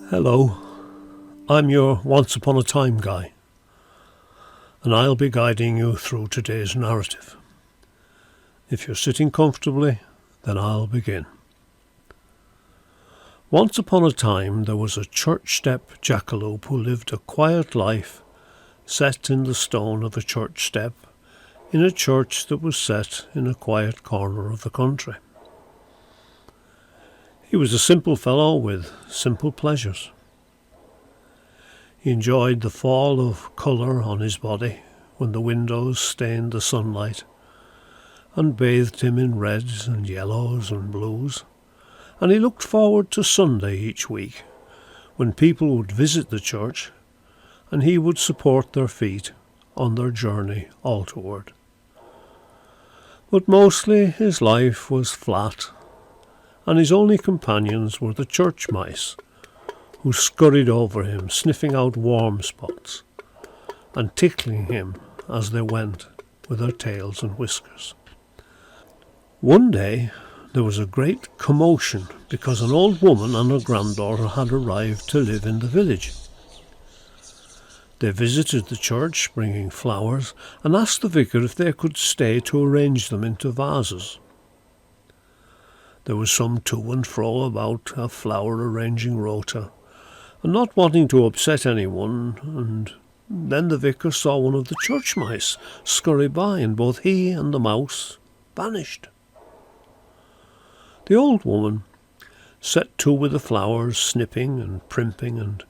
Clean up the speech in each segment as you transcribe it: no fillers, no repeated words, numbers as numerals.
Hello, I'm your Once Upon a Time guy, and I'll be guiding you through today's narrative. If you're sitting comfortably, then I'll begin. Once upon a time there was a Churchstep Jackalope who lived a quiet life set in the stone of a church step in a church that was set in a quiet corner of the country. He was a simple fellow with simple pleasures. He enjoyed the fall of colour on his body when the windows stained the sunlight and bathed him in reds and yellows and blues, and he looked forward to Sunday each week when people would visit the church and he would support their feet on their journey altarward. But mostly his life was flat, and his only companions were the church mice, who scurried over him, sniffing out warm spots and tickling him as they went with their tails and whiskers. One day there was a great commotion because an old woman and her granddaughter had arrived to live in the village. They visited the church, bringing flowers, and asked the vicar if they could stay to arrange them into vases. There was some to and fro about a flower-arranging rota, and not wanting to upset anyone, and then the vicar saw one of the church mice scurry by, and both he and the mouse vanished. The old woman set to with the flowers, snipping and primping and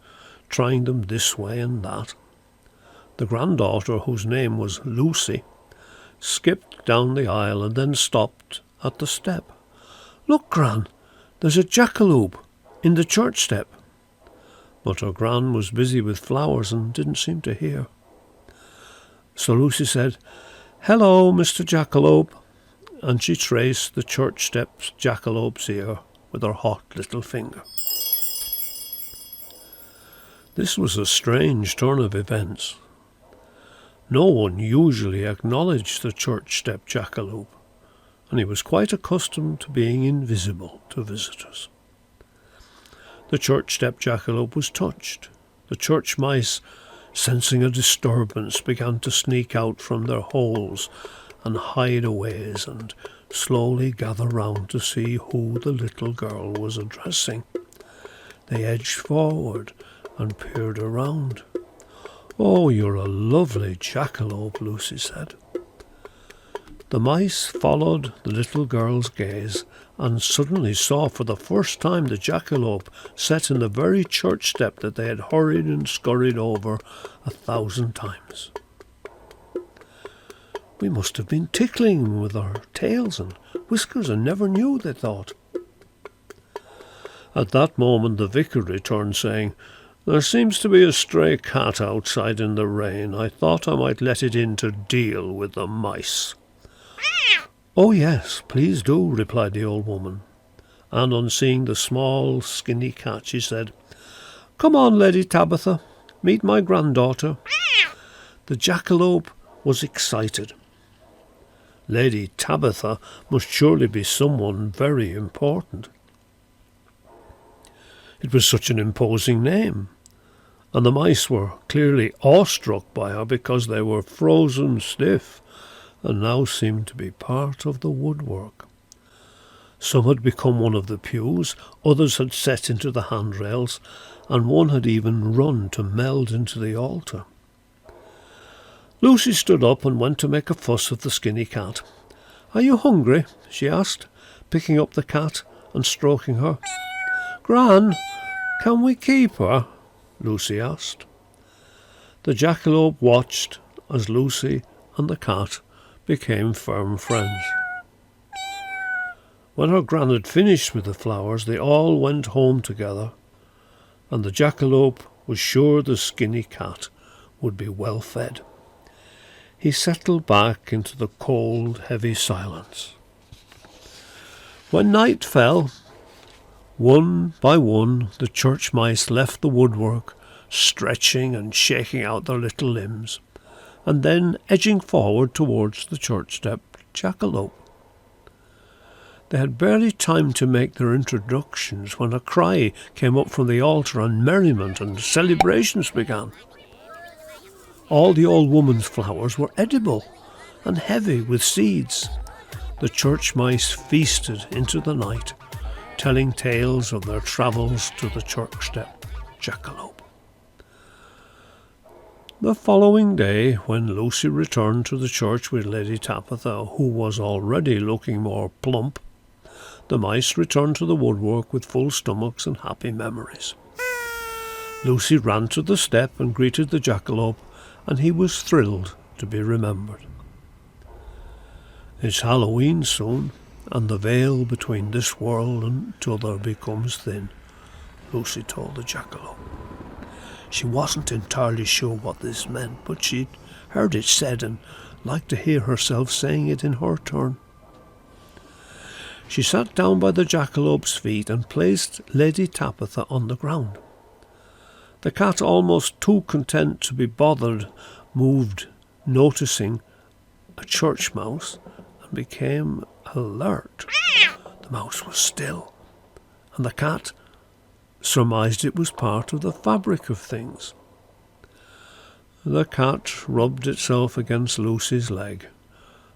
trying them this way and that. The granddaughter, whose name was Lucy, skipped down the aisle and then stopped at the step. "Look, Gran, there's a jackalope in the church step." But her Gran was busy with flowers and didn't seem to hear. So Lucy said, "Hello, Mr. Jackalope," and she traced the church step's jackalope's ear with her hot little finger. This was a strange turn of events. No one usually acknowledged the church step jackalope, and he was quite accustomed to being invisible to visitors. The church step jackalope was touched. The church mice, sensing a disturbance, began to sneak out from their holes and hideaways and slowly gather round to see who the little girl was addressing. They edged forward and peered around. "Oh, you're a lovely jackalope," Lucy said. The mice followed the little girl's gaze and suddenly saw for the first time the jackalope set in the very church step that they had hurried and scurried over 1,000 times. "We must have been tickling him with our tails and whiskers and never knew," they thought. At that moment the vicar returned, saying, "There seems to be a stray cat outside in the rain. I thought I might let it in to deal with the mice." "Oh yes, please do," replied the old woman, and on seeing the small, skinny cat, she said, "Come on, Lady Tabitha, meet my granddaughter." The jackalope was excited. Lady Tabitha must surely be someone very important. It was such an imposing name, and the mice were clearly awestruck by her because they were frozen stiff and now seemed to be part of the woodwork. Some had become one of the pews, others had set into the handrails, and one had even run to meld into the altar. Lucy stood up and went to make a fuss of the skinny cat. "Are you hungry?" she asked, picking up the cat and stroking her. "Gran, can we keep her?" Lucy asked. The jackalope watched as Lucy and the cat became firm friends. When her gran had finished with the flowers, they all went home together, and the jackalope was sure the skinny cat would be well fed. He settled back into the cold, heavy silence. When night fell, one by one the church mice left the woodwork, stretching and shaking out their little limbs, and then edging forward towards the church step jackalope. They had barely time to make their introductions when a cry came up from the altar and merriment and celebrations began. All the old woman's flowers were edible and heavy with seeds. The church mice feasted into the night, telling tales of their travels to the Churchstep Jackalope. The following day, when Lucy returned to the church with Lady Tabitha, who was already looking more plump, the mice returned to the woodwork with full stomachs and happy memories. Lucy ran to the step and greeted the jackalope, and he was thrilled to be remembered. It's Halloween soon, and the veil between this world and t'other becomes thin, Lucy told the jackalope. She wasn't entirely sure what this meant, but she'd heard it said and liked to hear herself saying it in her turn. She sat down by the jackalope's feet and placed Lady Tabitha on the ground. The cat, almost too content to be bothered, moved, noticing a church mouse, and became alert. The mouse was still, and the cat surmised it was part of the fabric of things. The cat rubbed itself against Lucy's leg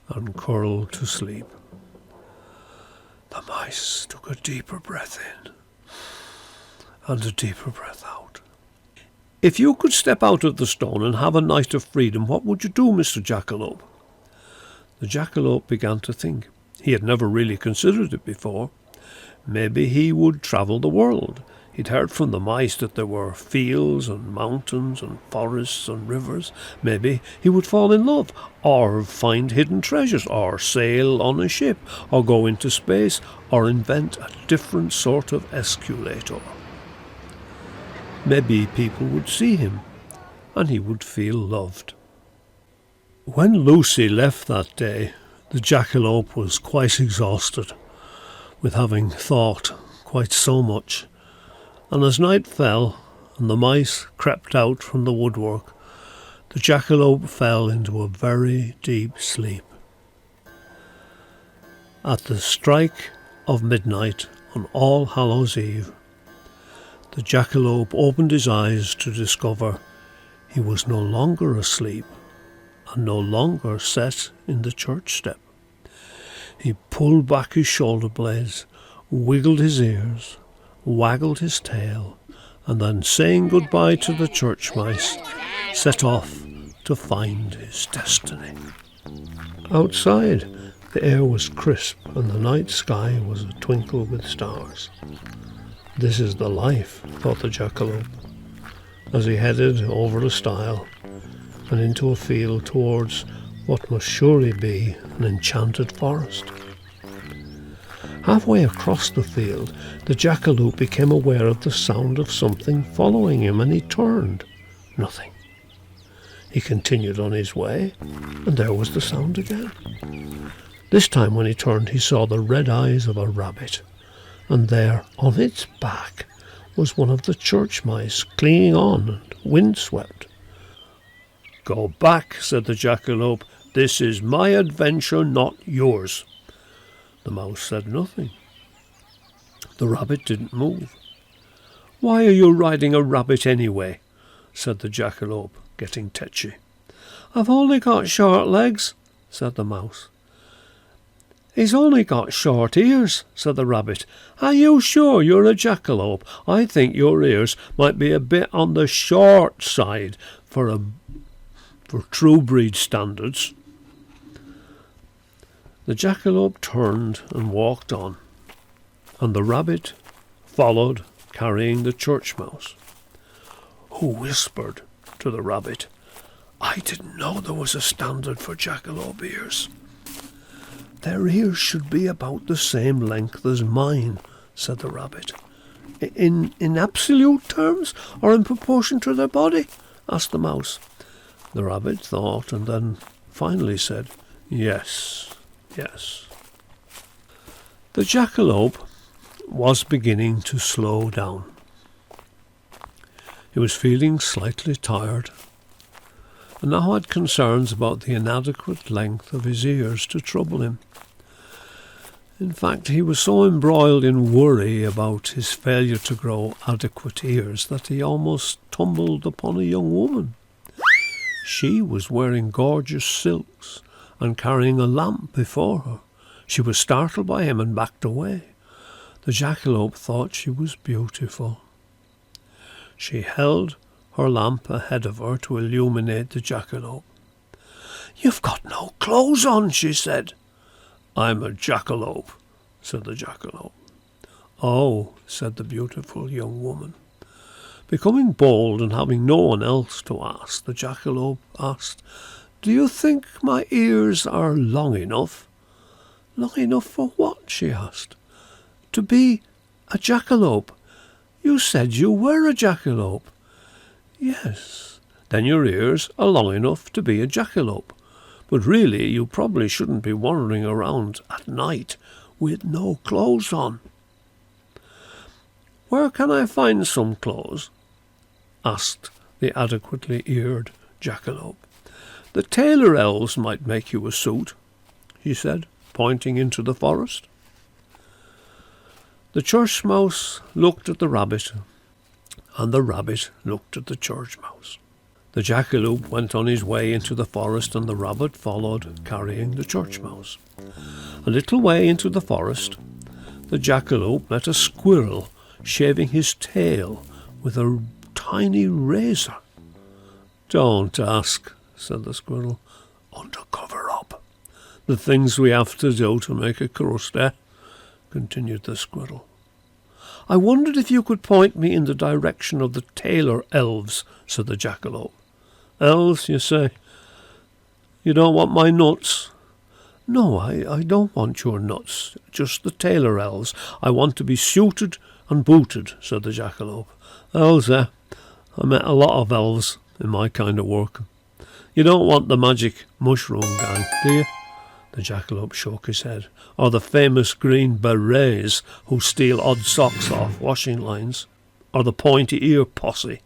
and curled to sleep. The mice took a deeper breath in and a deeper breath out. If you could step out of the stone and have a night of freedom, what would you do, Mr. Jackalope? The jackalope began to think. He had never really considered it before. Maybe he would travel the world. He'd heard from the mice that there were fields and mountains and forests and rivers. Maybe he would fall in love, or find hidden treasures, or sail on a ship, or go into space, or invent a different sort of escalator. Maybe people would see him, and he would feel loved. When Lucy left that day, the jackalope was quite exhausted, with having thought quite so much. And as night fell, and the mice crept out from the woodwork, the jackalope fell into a very deep sleep. At the strike of midnight on All Hallows Eve, the jackalope opened his eyes to discover he was no longer asleep and no longer set in the church step. He pulled back his shoulder blades, wiggled his ears, waggled his tail, and then, saying goodbye to the church mice, set off to find his destiny. Outside, the air was crisp and the night sky was a twinkle with stars. This is the life, thought the jackalope, as he headed over the stile and into a field towards what must surely be an enchanted forest. Halfway across the field, the jackalope became aware of the sound of something following him, and he turned. Nothing. He continued on his way, and there was the sound again. This time when he turned, he saw the red eyes of a rabbit, and there, on its back, was one of the church mice, clinging on and windswept. "Go back," said the jackalope. "This is my adventure, not yours." The mouse said nothing. The rabbit didn't move. "Why are you riding a rabbit anyway?" said the jackalope, getting tetchy. "I've only got short legs," said the mouse. "He's only got short ears," said the rabbit. "Are you sure you're a jackalope? I think your ears might be a bit on the short side for true breed standards." The jackalope turned and walked on, and the rabbit followed, carrying the church mouse, who whispered to the rabbit, "I didn't know there was a standard for jackalope ears." "Their ears should be about the same length as mine," said the rabbit. In absolute terms, or in proportion to their body?" asked the mouse. The rabbit thought, and then finally said, Yes. The jackalope was beginning to slow down. He was feeling slightly tired, and now had concerns about the inadequate length of his ears to trouble him. In fact, he was so embroiled in worry about his failure to grow adequate ears that he almost tumbled upon a young woman. She was wearing gorgeous silks and carrying a lamp before her. She was startled by him and backed away. The jackalope thought she was beautiful. She held her lamp ahead of her to illuminate the jackalope. "You've got no clothes on," she said. "I'm a jackalope," said the jackalope. "Oh," said the beautiful young woman. Becoming bold and having no one else to ask, the jackalope asked, "Do you think my ears are long enough?" "Long enough for what?" she asked. "To be a jackalope. You said you were a jackalope." "Yes, then your ears are long enough to be a jackalope. But really, you probably shouldn't be wandering around at night with no clothes on." "Where can I find some clothes?" asked the adequately eared jackalope. "The tailor elves might make you a suit," he said, pointing into the forest. The church mouse looked at the rabbit, and the rabbit looked at the church mouse. The jackalope went on his way into the forest, and the rabbit followed, carrying the church mouse. A little way into the forest, the jackalope met a squirrel shaving his tail with a tiny razor. "Don't ask," said the squirrel. "Undercover up. The things we have to do to make a crust, eh?" continued the squirrel. "I wondered if you could point me in the direction of the tailor elves," said the jackalope. "Elves, you say? You don't want my nuts?" "No, I don't want your nuts, just the tailor elves. I want to be suited and booted," said the jackalope. "Elves, eh? I met a lot of elves in my kind of work. You don't want the magic mushroom gang, do you?" The jackalope shook his head. "Or the famous green berets who steal odd socks off washing lines? Or the pointy ear posse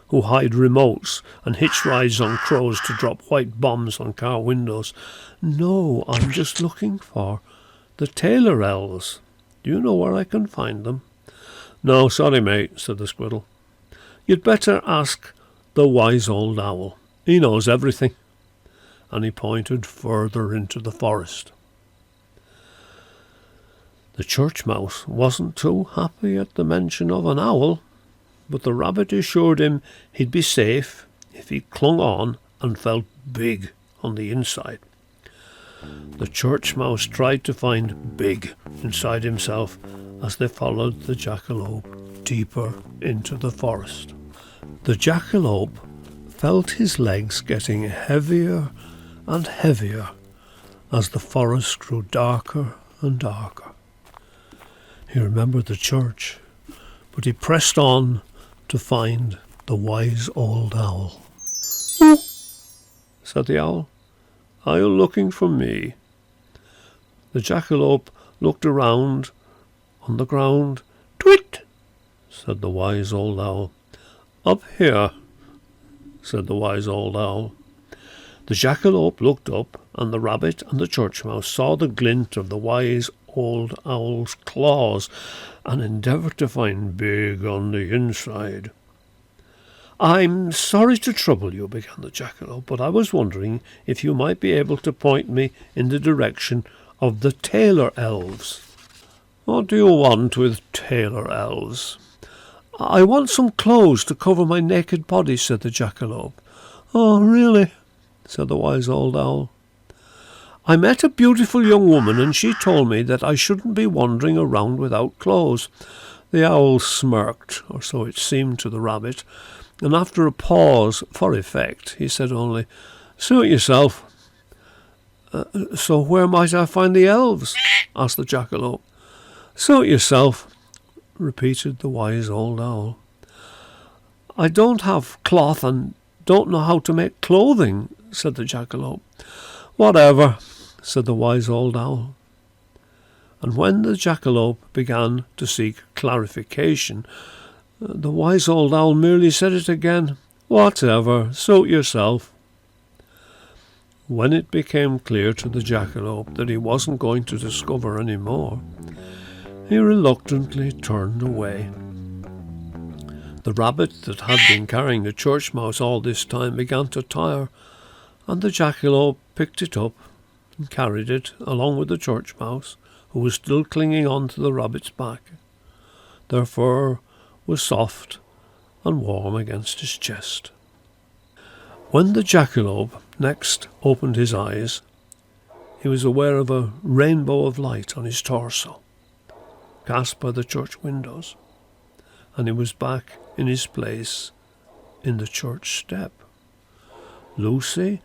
who hide remotes and hitch rides on crows to drop white bombs on car windows? No, I'm just looking for the tailor elves. Do you know where I can find them?" "No, sorry, mate," said the squirrel. "You'd better ask the wise old owl. He knows everything." And he pointed further into the forest. The church mouse wasn't too happy at the mention of an owl, but the rabbit assured him he'd be safe if he clung on and felt big on the inside. The church mouse tried to find big inside himself as they followed the jackalope deeper into the forest. The jackalope felt his legs getting heavier and heavier as the forest grew darker and darker. He remembered the church, but he pressed on to find the wise old owl. "Oh," said the owl, "are you looking for me?" The jackalope looked around on the ground. "Twit," said the wise old owl. "Up here," said the wise old owl. The jackalope looked up, and the rabbit and the church mouse saw the glint of the wise old owl's claws and endeavoured to find big on the inside. "I'm sorry to trouble you," began the jackalope, "but I was wondering if you might be able to point me in the direction of the tailor elves." "What do you want with tailor elves?" "I want some clothes to cover my naked body," said the jackalope. "Oh, really?" said the wise old owl. "I met a beautiful young woman, and she told me that I shouldn't be wandering around without clothes." The owl smirked, or so it seemed to the rabbit, and after a pause for effect, he said only, "Suit yourself." "So where might I find the elves?" asked the jackalope. "Suit yourself," repeated the wise old owl. "I don't have cloth and don't know how to make clothing," said the jackalope. "Whatever," said the wise old owl. And when the jackalope began to seek clarification, the wise old owl merely said it again. "Whatever, suit yourself." When it became clear to the jackalope that he wasn't going to discover any more, he reluctantly turned away. The rabbit that had been carrying the church mouse all this time began to tire, and the jackalope picked it up and carried it along with the church mouse, who was still clinging on to the rabbit's back. Their fur was soft and warm against his chest. When the jackalope next opened his eyes, he was aware of a rainbow of light on his torso, cast by the church windows, and he was back in his place in the church step. Lucy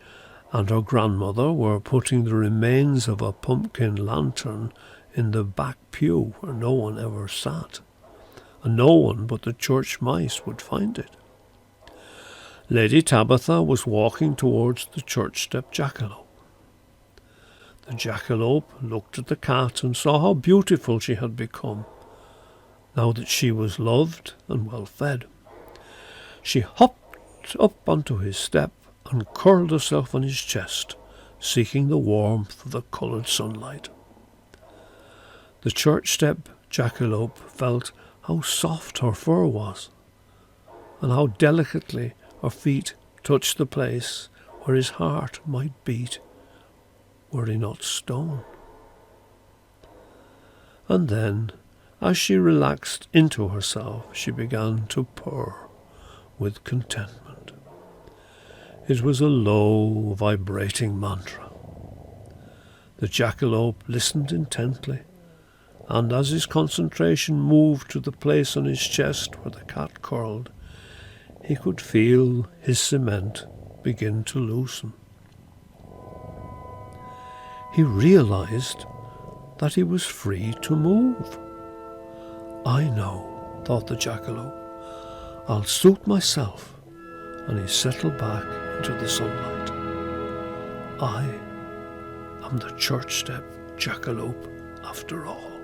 and her grandmother were putting the remains of a pumpkin lantern in the back pew where no one ever sat, and no one but the church mice would find it. Lady Tabitha was walking towards the Churchstep Jackalope. The jackalope looked at the cat and saw how beautiful she had become, now that she was loved and well fed. She hopped up onto his step and curled herself on his chest, seeking the warmth of the coloured sunlight. The Churchstep Jackalope felt how soft her fur was, and how delicately her feet touched the place where his heart might beat, were he not stone. And then, as she relaxed into herself, she began to purr with contentment. It was a low, vibrating mantra. The jackalope listened intently, and as his concentration moved to the place on his chest where the cat curled, he could feel his cement begin to loosen. He realized that he was free to move. I know, thought the jackalope. I'll suit myself. And he settled back into the sunlight. I am the Churchstep Jackalope after all.